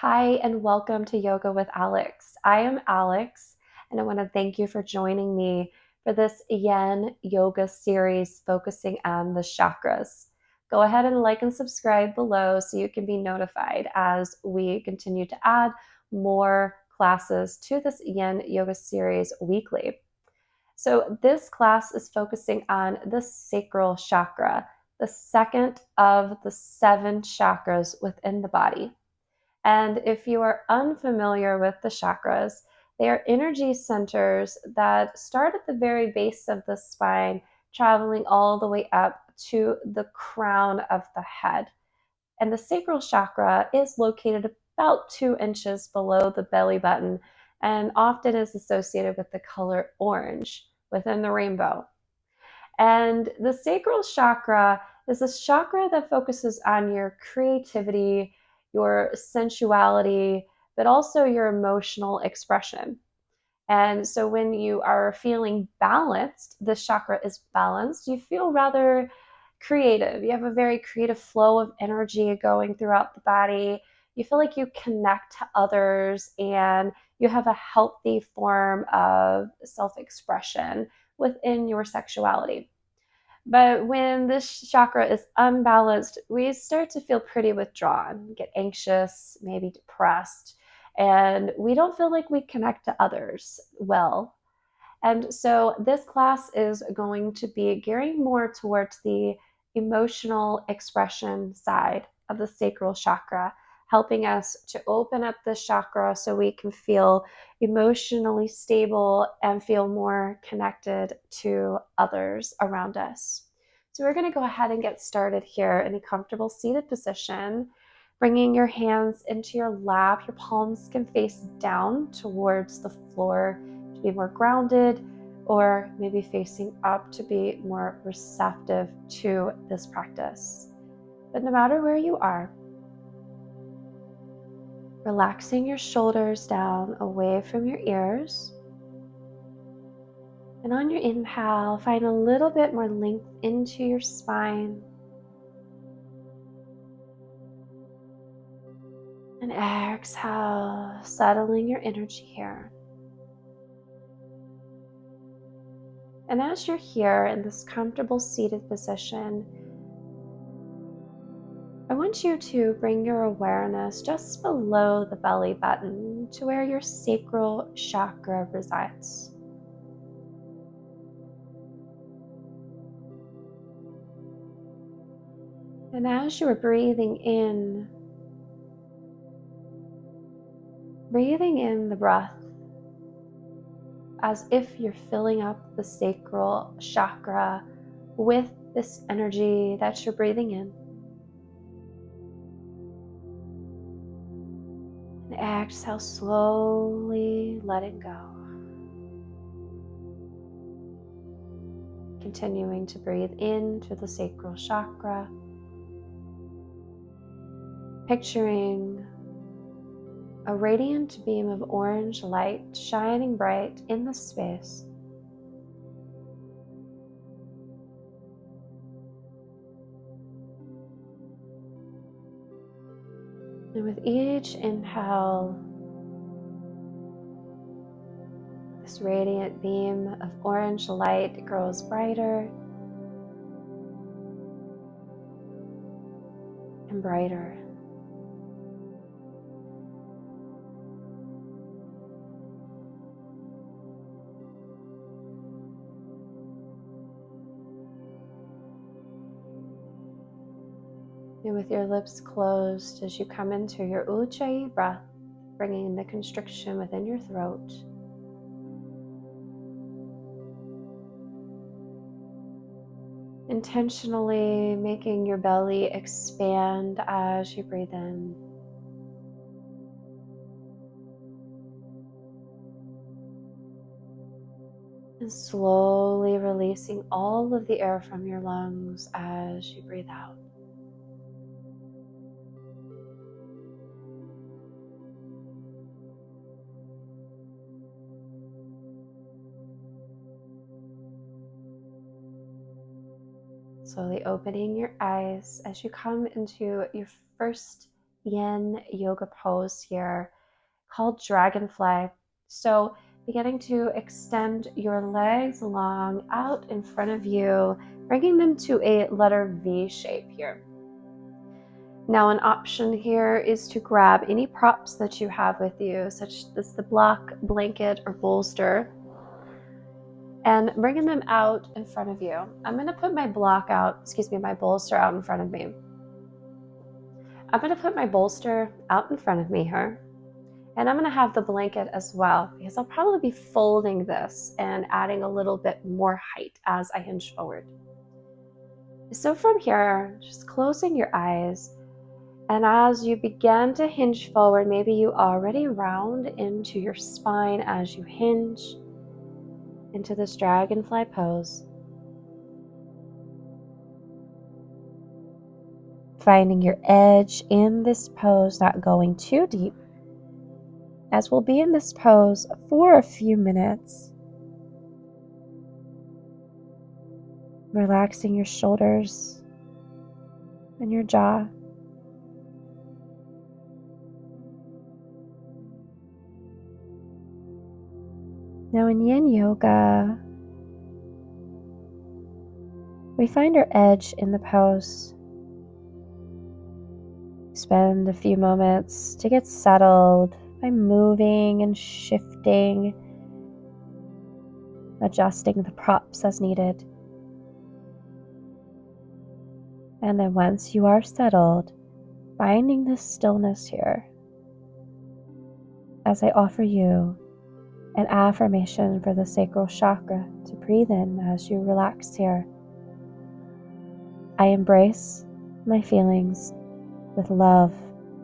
Hi, and welcome to Yoga with Alex. I am Alex, and I want to thank you for joining me for this Yin Yoga series focusing on the chakras. Go ahead and like and subscribe below so you can be notified as we continue to add more classes to this Yin Yoga series weekly. So, this class is focusing on the sacral chakra, the second of the 7 chakras within the body. And if you are unfamiliar with the chakras, they are energy centers that start at the very base of the spine, traveling all the way up to the crown of the head. And the sacral chakra is located about 2 inches below the belly button and often is associated with the color orange within the rainbow. And the sacral chakra is a chakra that focuses on your creativity, your sensuality, but also your emotional expression. And so when you are feeling balanced, this chakra is balanced, you feel rather creative. You have a very creative flow of energy going throughout the body. You feel like you connect to others and you have a healthy form of self expression within your sexuality. But when this chakra is unbalanced, we start to feel pretty withdrawn, get anxious, maybe depressed, and we don't feel like we connect to others well. And so this class is going to be gearing more towards the emotional expression side of the sacral chakra, helping us to open up the chakra so we can feel emotionally stable and feel more connected to others around us. So we're going to go ahead and get started here in a comfortable seated position, bringing your hands into your lap. Your palms can face down towards the floor to be more grounded, or maybe facing up to be more receptive to this practice. But no matter where you are, relaxing your shoulders down away from your ears. And on your inhale, find a little bit more length into your spine. And exhale, settling your energy here. And as you're here in this comfortable seated position, I want you to bring your awareness just below the belly button to where your sacral chakra resides. And as you are breathing in the breath as if you're filling up the sacral chakra with this energy that you're breathing in. And exhale, slowly letting go. Continuing to breathe into the sacral chakra, picturing a radiant beam of orange light shining bright in the space. And with each inhale, this radiant beam of orange light grows brighter and brighter. And with your lips closed as you come into your Ujjayi breath, bringing the constriction within your throat. Intentionally making your belly expand as you breathe in. And slowly releasing all of the air from your lungs as you breathe out. Slowly opening your eyes as you come into your first Yin Yoga pose here called Dragonfly. So beginning to extend your legs long out in front of you, bringing them to a letter V shape here. Now, an option here is to grab any props that you have with you, such as the block, blanket, or bolster, and bringing them out in front of you. I'm going to put my my bolster out in front of me. I'm going to put my bolster out in front of me here. And I'm going to have the blanket as well, because I'll probably be folding this and adding a little bit more height as I hinge forward. So from here, just closing your eyes, and as you begin to hinge forward, maybe you already round into your spine as you hinge into this dragonfly pose. Finding your edge in this pose, not going too deep, as we'll be in this pose for a few minutes. Relaxing your shoulders and your jaw. Now in Yin Yoga, we find our edge in the pose. Spend a few moments to get settled by moving and shifting, adjusting the props as needed. And then once you are settled, finding this stillness here as I offer you an affirmation for the sacral chakra to breathe in as you relax here. I embrace my feelings with love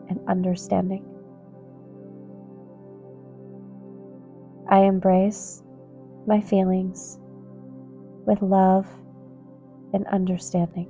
and understanding. I embrace my feelings with love and understanding.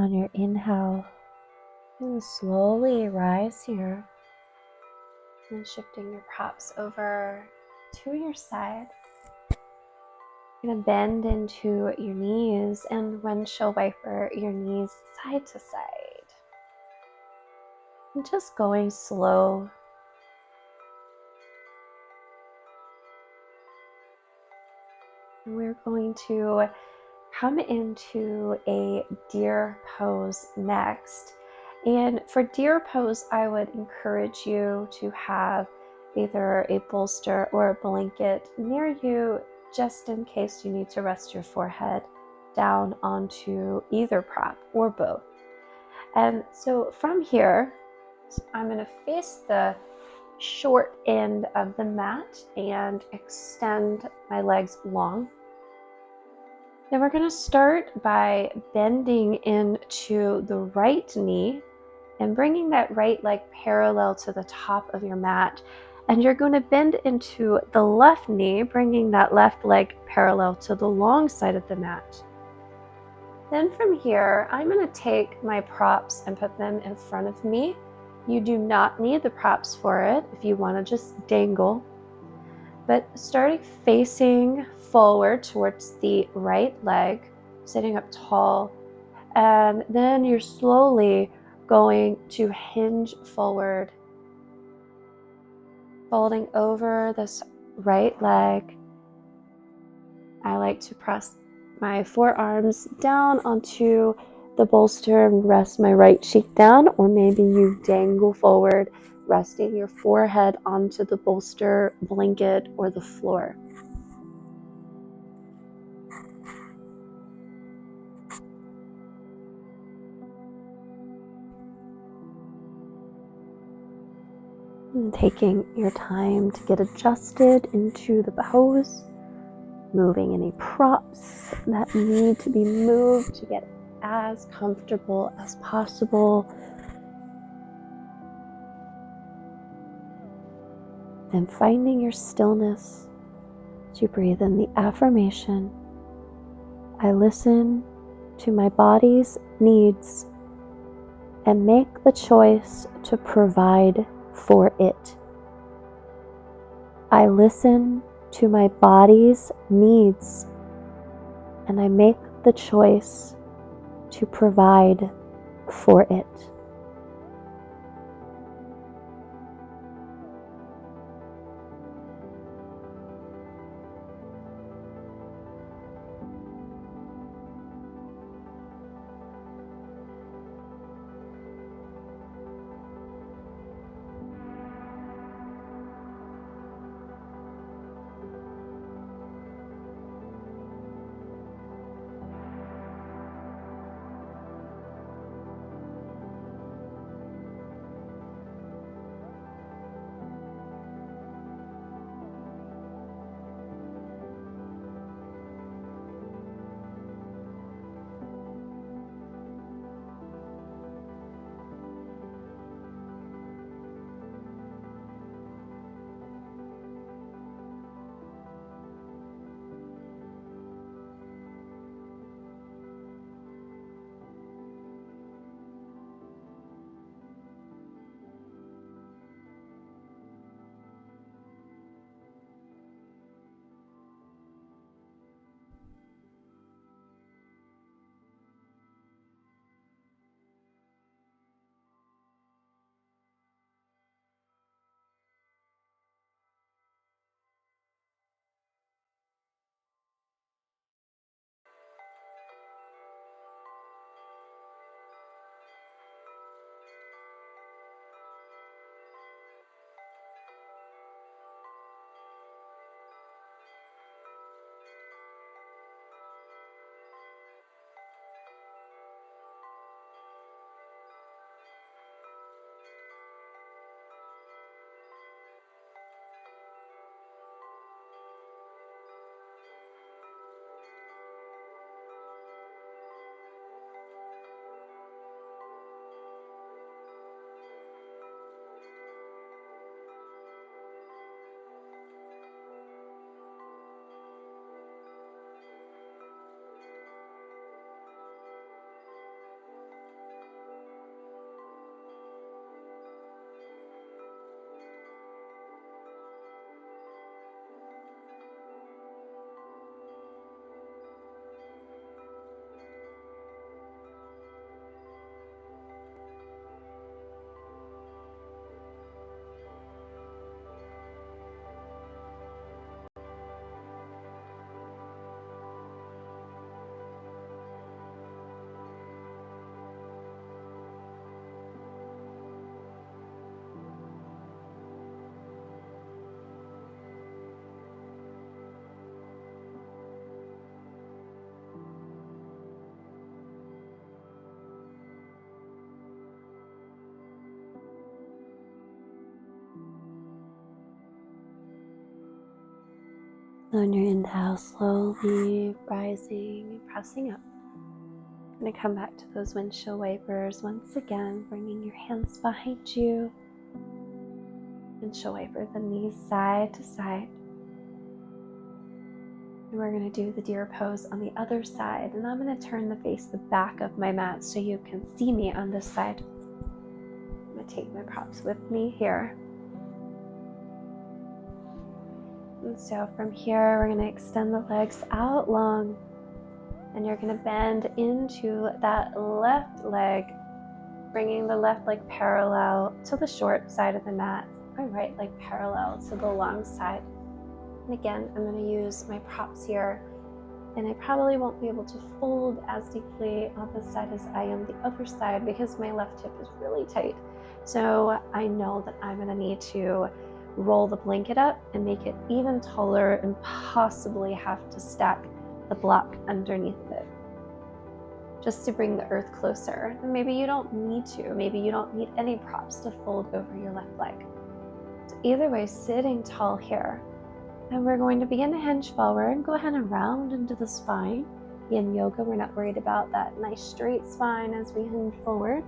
On your inhale, and slowly rise here and shifting your props over to your side. You're going to bend into your knees and windshield wiper your knees side to side. And just going slow. And we're going to come into a deer pose next. And for deer pose, I would encourage you to have either a bolster or a blanket near you, just in case you need to rest your forehead down onto either prop or both. And so from here, I'm going to face the short end of the mat and extend my legs long. Then we're going to start by bending into the right knee and bringing that right leg parallel to the top of your mat. And you're going to bend into the left knee, bringing that left leg parallel to the long side of the mat. Then from here, I'm going to take my props and put them in front of me. You do not need the props for it if you want to just dangle. But starting facing forward towards the right leg, sitting up tall, and then you're slowly going to hinge forward, folding over this right leg. I like to press my forearms down onto the bolster and rest my right cheek down, or maybe you dangle forward, resting your forehead onto the bolster, blanket, or the floor. And taking your time to get adjusted into the pose, moving any props that need to be moved to get as comfortable as possible. And finding your stillness as you breathe in the affirmation, I listen to my body's needs and make the choice to provide for it. I listen to my body's needs and I make the choice to provide for it. On your inhale, slowly rising and pressing up. I'm going to come back to those windshield wipers once again, bringing your hands behind you. Windshield wiper the knees side to side. And we're going to do the deer pose on the other side. And I'm going to turn the face the back of my mat so you can see me on this side. I'm going to take my props with me here. And so from here, we're going to extend the legs out long. And you're going to bend into that left leg, bringing the left leg parallel to the short side of the mat, or right leg parallel to the long side. And again, I'm going to use my props here. And I probably won't be able to fold as deeply on this side as I am the other side because my left hip is really tight. So I know that I'm going to need to roll the blanket up and make it even taller and possibly have to stack the block underneath it just to bring the earth closer. And maybe you don't need to. Maybe you don't need any props to fold over your left leg. So either way, sitting tall here. And we're going to begin to hinge forward. Go ahead and round into the spine. In yoga, we're not worried about that nice straight spine as we hinge forward.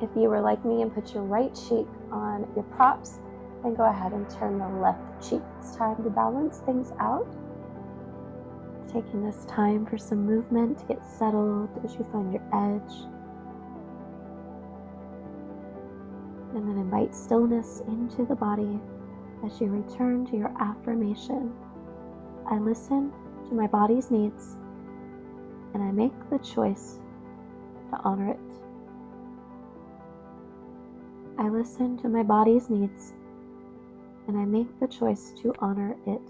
If you were like me and put your right cheek on your props, then go ahead and turn the left cheek. It's time to balance things out. Taking this time for some movement to get settled as you find your edge. And then invite stillness into the body as you return to your affirmation. I listen to my body's needs and I make the choice to honor it. I listen to my body's needs and I make the choice to honor it.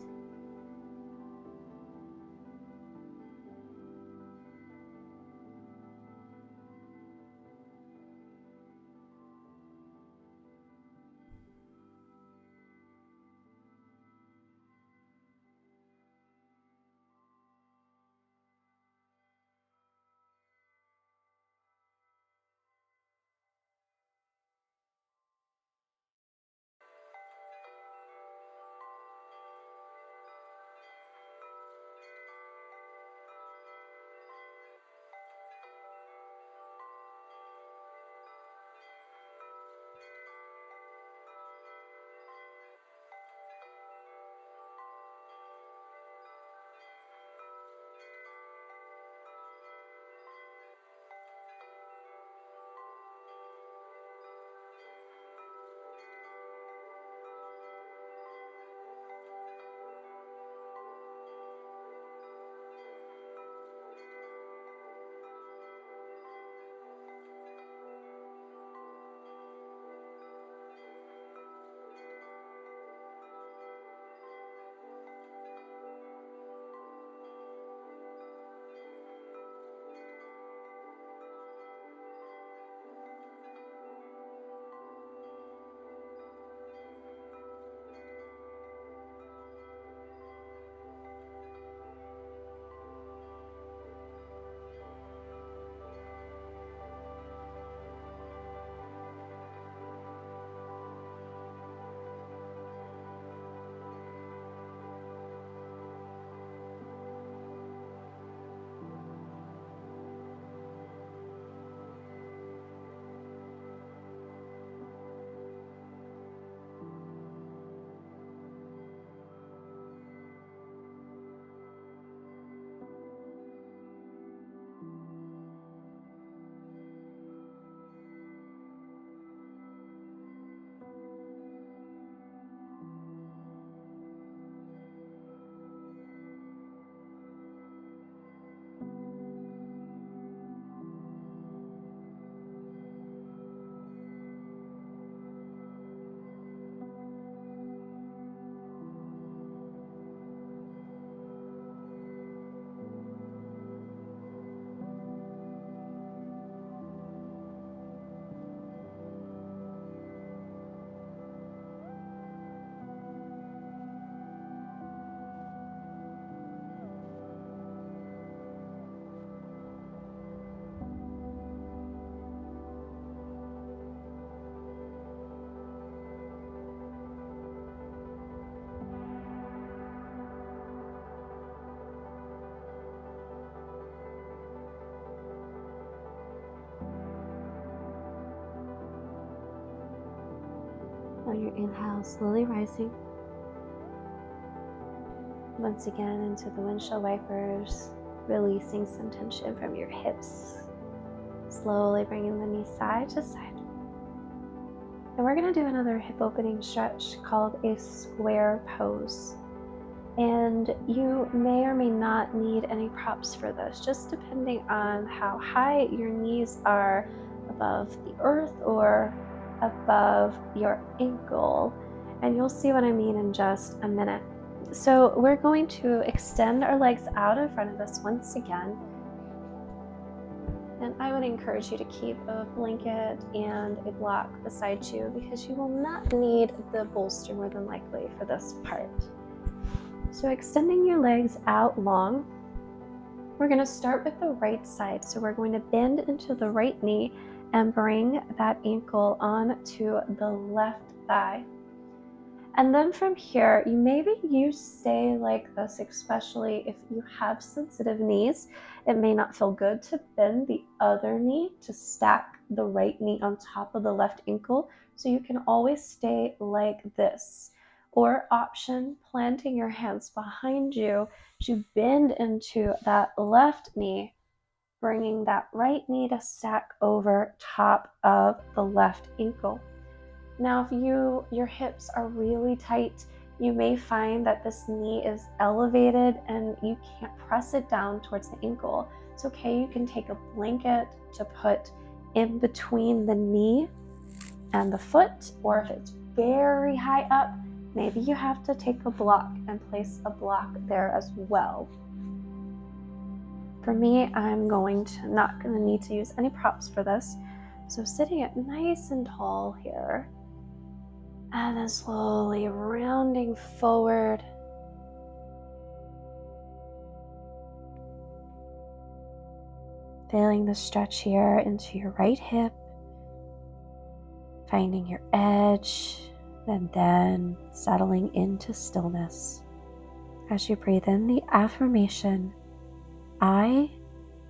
On your inhale, slowly rising. Once again into the windshield wipers, releasing some tension from your hips. Slowly bringing the knees side to side. And we're going to do another hip opening stretch called a square pose. And you may or may not need any props for this, just depending on how high your knees are above the earth or above your ankle. And you'll see what I mean in just a minute. So we're going to extend our legs out in front of us once again. And I would encourage you to keep a blanket and a block beside you because you will not need the bolster more than likely for this part. So extending your legs out long, we're going to start with the right side. So we're going to bend into the right knee and bring that ankle onto the left thigh. And then from here, maybe you stay like this, especially if you have sensitive knees. It may not feel good to bend the other knee to stack the right knee on top of the left ankle. So you can always stay like this. Or option, planting your hands behind you to bend into that left knee, bringing that right knee to stack over top of the left ankle. Now, if your hips are really tight, you may find that this knee is elevated and you can't press it down towards the ankle. It's okay, you can take a blanket to put in between the knee and the foot, or if it's very high up, maybe you have to take a block and place a block there as well. For me, I'm not going to need to use any props for this. So sitting up nice and tall here. And then slowly rounding forward. Feeling the stretch here into your right hip. Finding your edge. And then settling into stillness. As you breathe in the affirmation, I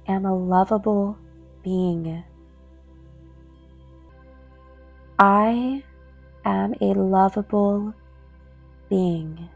am a lovable being. I am a lovable being.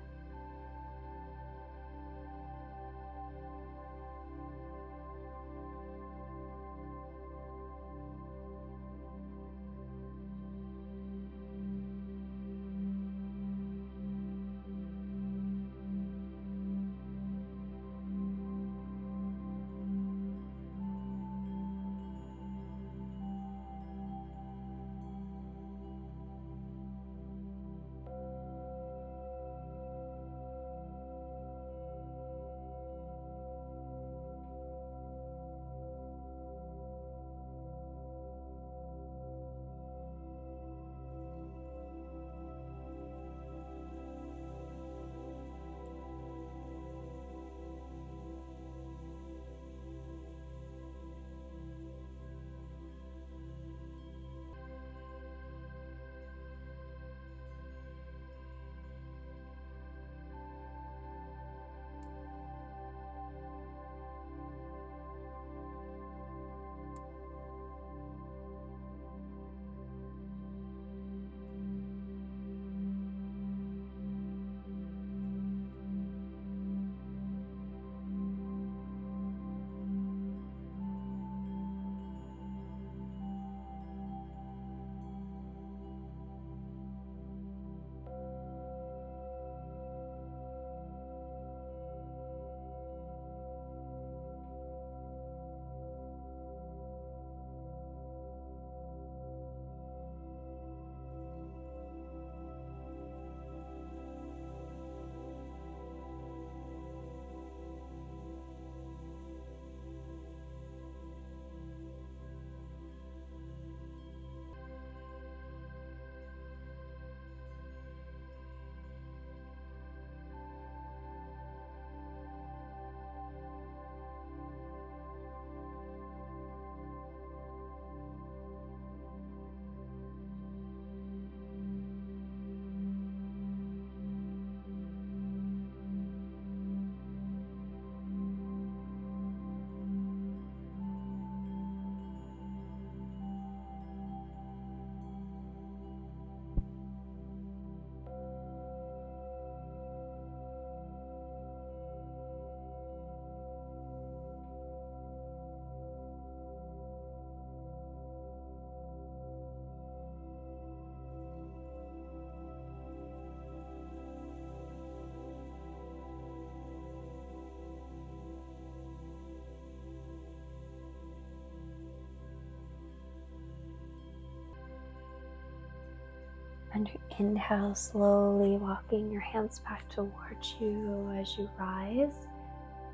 On your inhale, slowly walking your hands back towards you as you rise.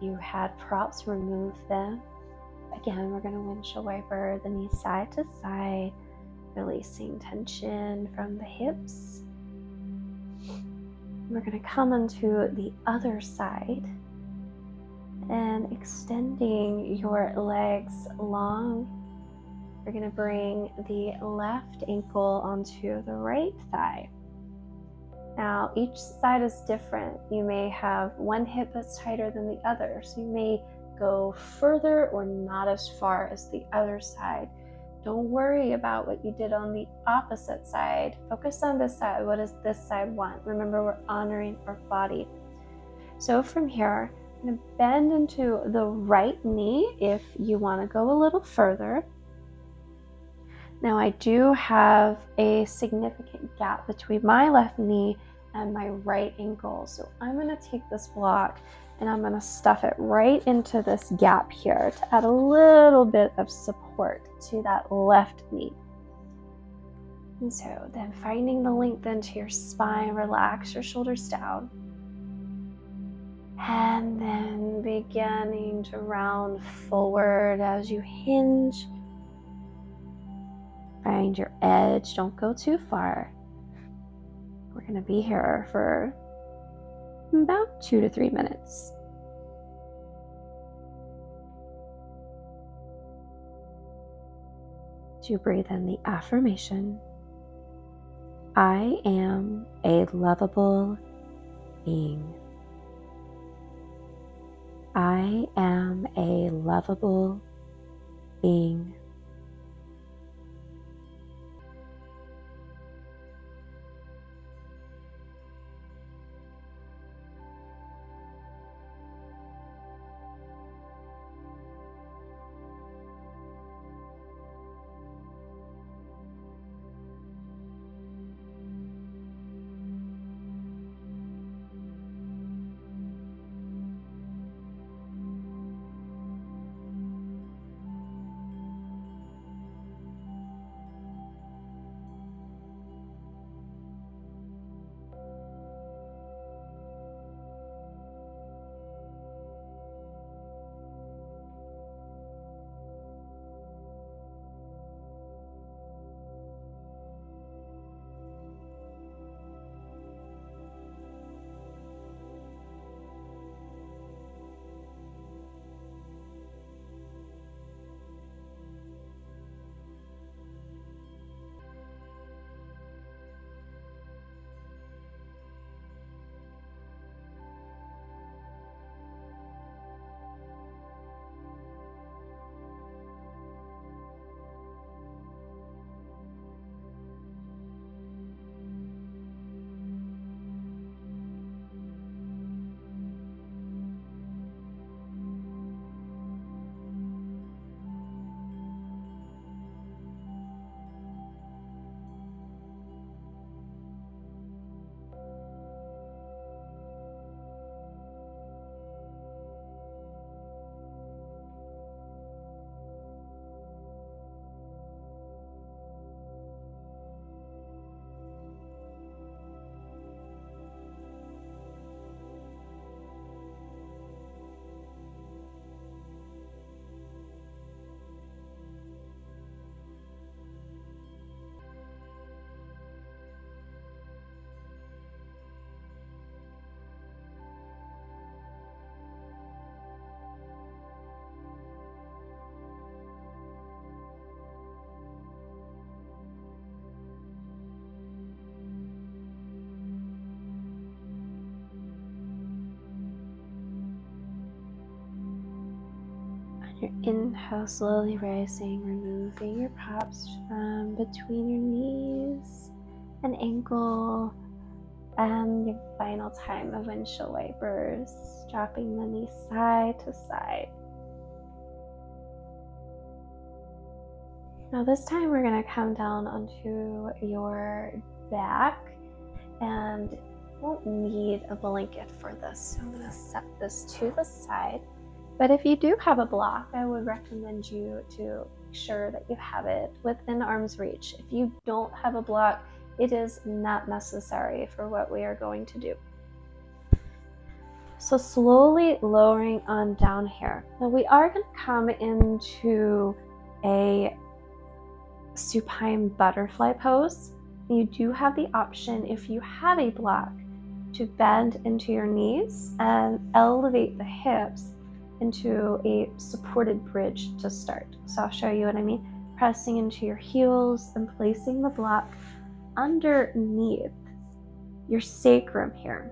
You had props, remove them. Again, we're going to windshield wiper the knees side to side, releasing tension from the hips. We're going to come onto the other side and extending your legs long. We're going to bring the left ankle onto the right thigh. Now, each side is different. You may have one hip that's tighter than the other, so you may go further or not as far as the other side. Don't worry about what you did on the opposite side. Focus on this side. What does this side want? Remember, we're honoring our body. So from here, I'm going to bend into the right knee if you want to go a little further. Now I do have a significant gap between my left knee and my right ankle. So I'm going to take this block and I'm going to stuff it right into this gap here to add a little bit of support to that left knee. And so then finding the length into your spine, relax your shoulders down. And then beginning to round forward as you hinge. Find your edge, don't go too far. We're going to be here for about 2 to 3 minutes. To breathe in the affirmation, I am a lovable being. I am a lovable being. Your inhale, slowly rising, removing your props from between your knees and ankle, and your final time of windshield wipers, dropping the knees side to side. Now this time we're going to come down onto your back, and won't need a blanket for this, so I'm going to set this to the side. But if you do have a block, I would recommend you to make sure that you have it within arm's reach. If you don't have a block, it is not necessary for what we are going to do. So slowly lowering on down here. Now we are going to come into a supine butterfly pose. You do have the option, if you have a block, to bend into your knees and elevate the hips into a supported bridge to start. So I'll show you what I mean. Pressing into your heels and placing the block underneath your sacrum here.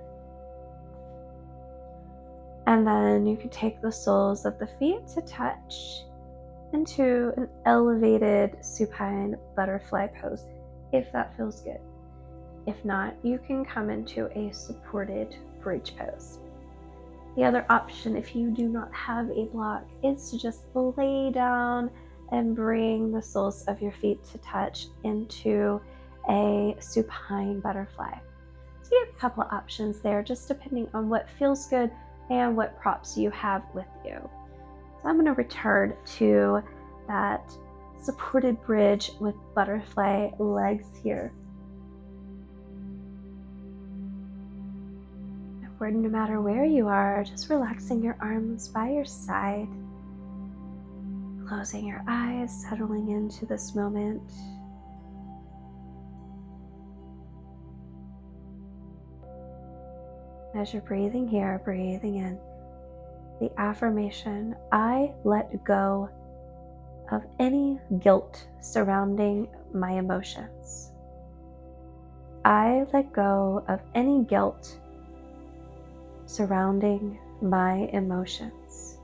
And then you can take the soles of the feet to touch into an elevated supine butterfly pose, if that feels good. If not, you can come into a supported bridge pose. The other option, if you do not have a block, is to just lay down and bring the soles of your feet to touch into a supine butterfly. So you have a couple of options there, just depending on what feels good and what props you have with you. So I'm going to return to that supported bridge with butterfly legs here. Where no matter where you are, just relaxing your arms by your side, closing your eyes, settling into this moment. As you're breathing here, breathing in, the affirmation, I let go of any guilt surrounding my emotions. I let go of any guilt surrounding my emotions.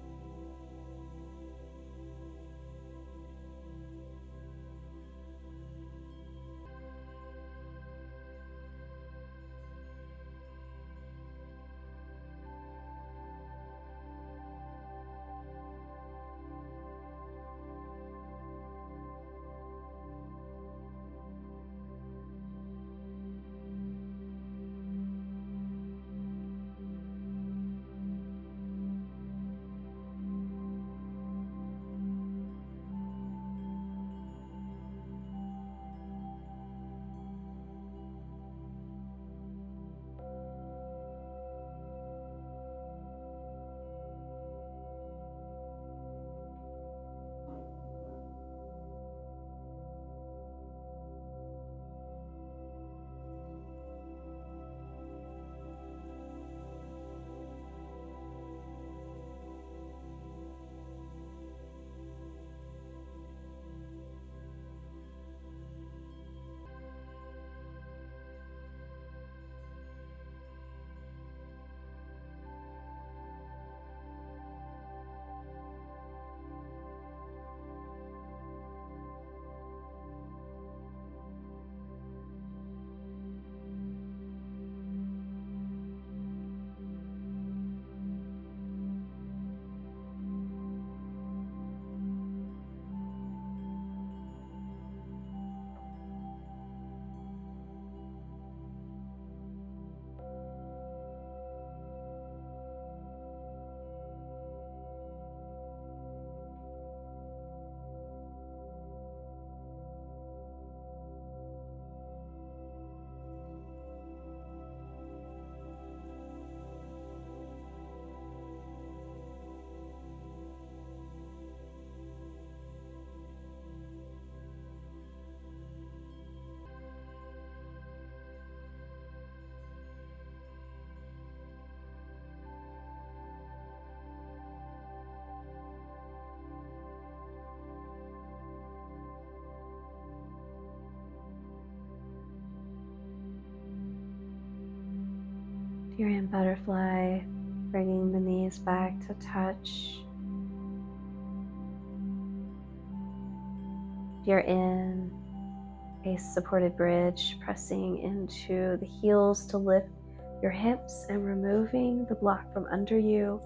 If you're in butterfly, bringing the knees back to touch. If you're in a supported bridge, pressing into the heels to lift your hips and removing the block from under you,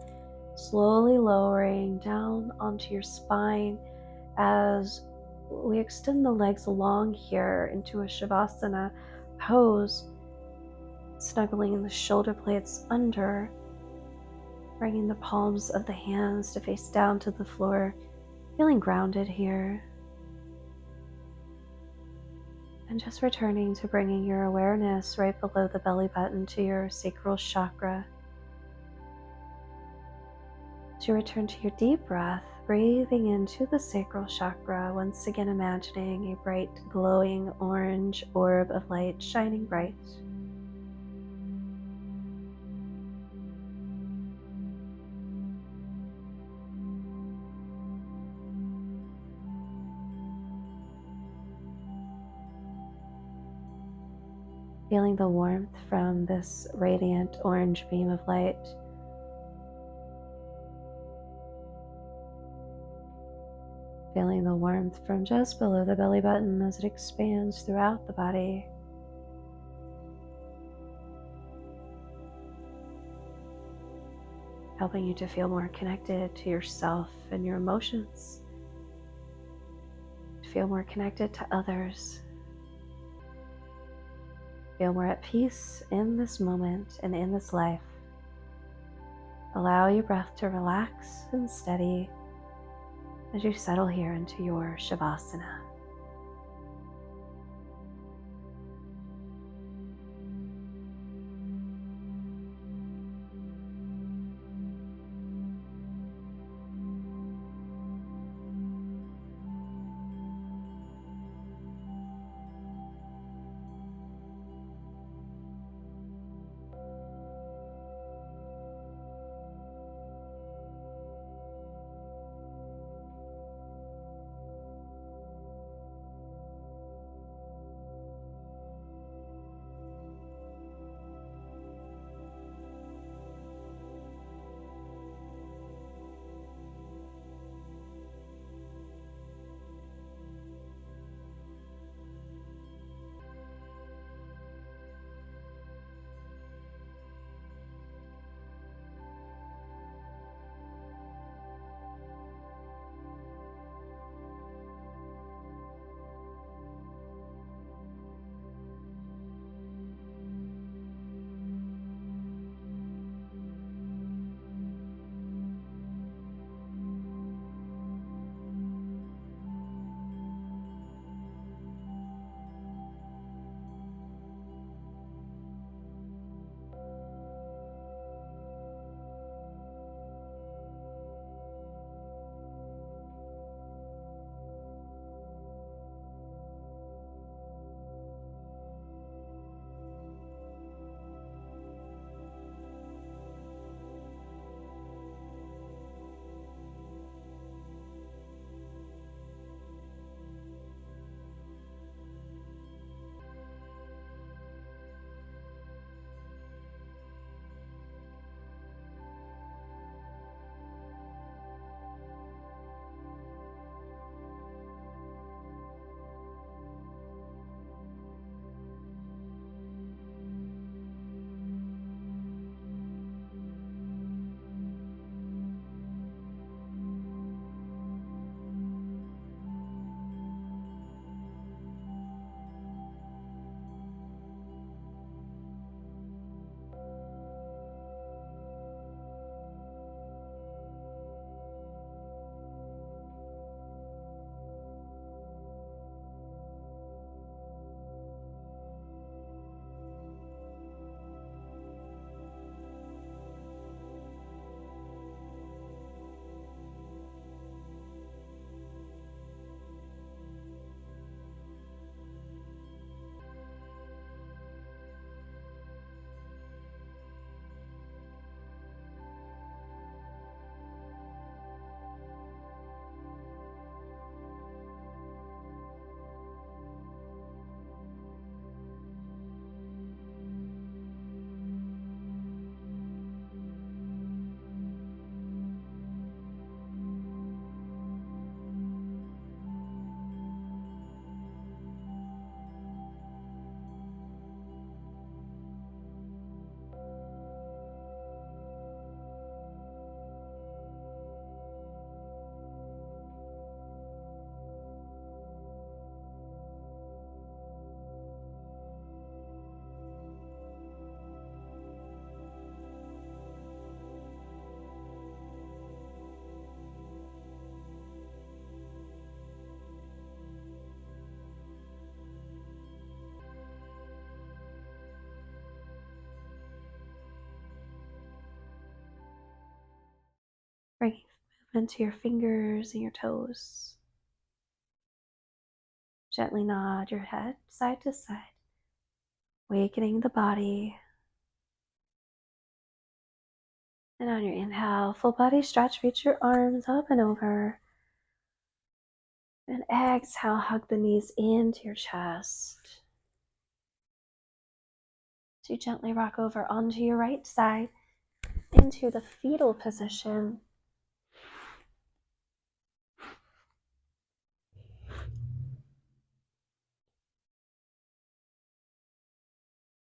slowly lowering down onto your spine as we extend the legs long here into a Savasana pose, snuggling in the shoulder blades under, bringing the palms of the hands to face down to the floor, feeling grounded here. And just returning to bringing your awareness right below the belly button to your sacral chakra. As you return to your deep breath, breathing into the sacral chakra, once again imagining a bright, glowing orange orb of light shining bright. Feeling the warmth from this radiant orange beam of light. Feeling the warmth from just below the belly button as it expands throughout the body. Helping you to feel more connected to yourself and your emotions. To feel more connected to others. Feel more at peace in this moment and in this life. Allow your breath to relax and steady as you settle here into your Savasana. into your fingers and your toes. Gently nod your head side to side, awakening the body. And on your inhale, full body stretch, reach your arms up and over. And exhale, hug the knees into your chest. So you gently rock over onto your right side into the fetal position.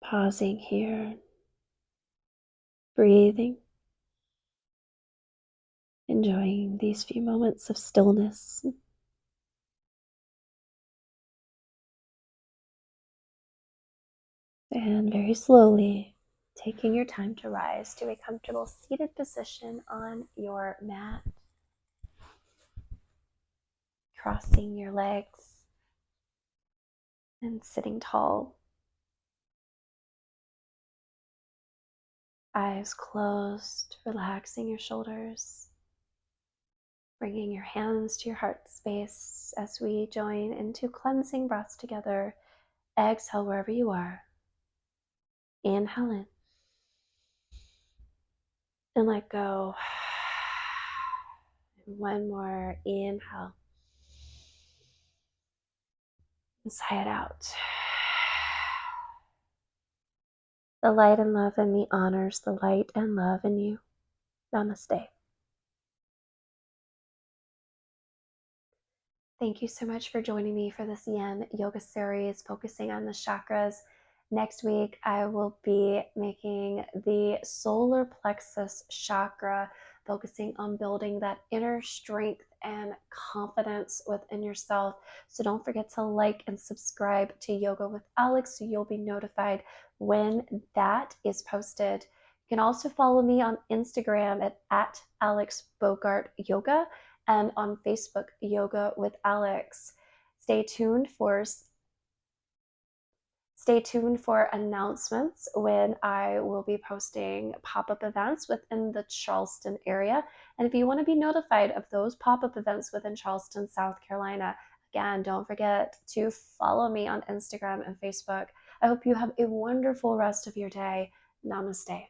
Pausing here, breathing, enjoying these few moments of stillness. And very slowly, taking your time to rise to a comfortable seated position on your mat. Crossing your legs and sitting tall. Eyes closed, relaxing your shoulders. Bringing your hands to your heart space as we join into cleansing breaths together. Exhale wherever you are. Inhale in. And let go. And one more inhale. And sigh it out. The light and love in me honors the light and love in you. Namaste. Thank you so much for joining me for this Yin Yoga series focusing on the chakras. Next week, I will be making the solar plexus chakra, focusing on building that inner strength and confidence within yourself. So don't forget to like and subscribe to Yoga with Alex so you'll be notified when that is posted. You can also follow me on Instagram at Alex Bogart Yoga and on Facebook, Yoga with Alex. Stay tuned for announcements when I will be posting pop-up events within the Charleston area. And if you want to be notified of those pop-up events within Charleston, South Carolina, again, don't forget to follow me on Instagram and Facebook. I hope you have a wonderful rest of your day. Namaste.